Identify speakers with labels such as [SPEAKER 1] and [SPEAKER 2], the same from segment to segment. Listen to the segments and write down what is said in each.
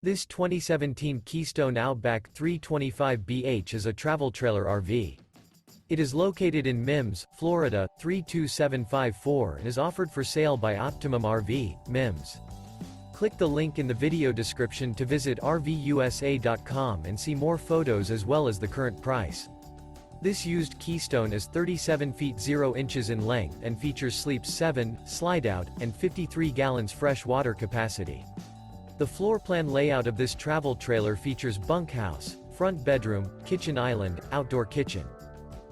[SPEAKER 1] This 2017 Keystone Outback 325BH is a travel trailer RV. It is located in Mims, Florida, 32754 and is offered for sale by Optimum RV, Mims. Click the link in the video description to visit RVUSA.com and see more photos as well as the current price. This used Keystone is 37 feet 0 inches in length and features sleeps 7, Slideout, and 53 gallons fresh water capacity. The floor plan layout of this travel trailer features bunkhouse, front bedroom, kitchen island, outdoor kitchen.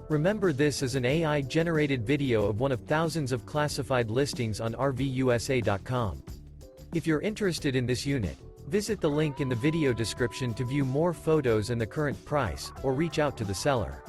[SPEAKER 1] Remember, this is an AI-generated video of one of thousands of classified listings on RVUSA.com. If you're interested in this unit, visit the link in the video description to view more photos and the current price, or reach out to the seller.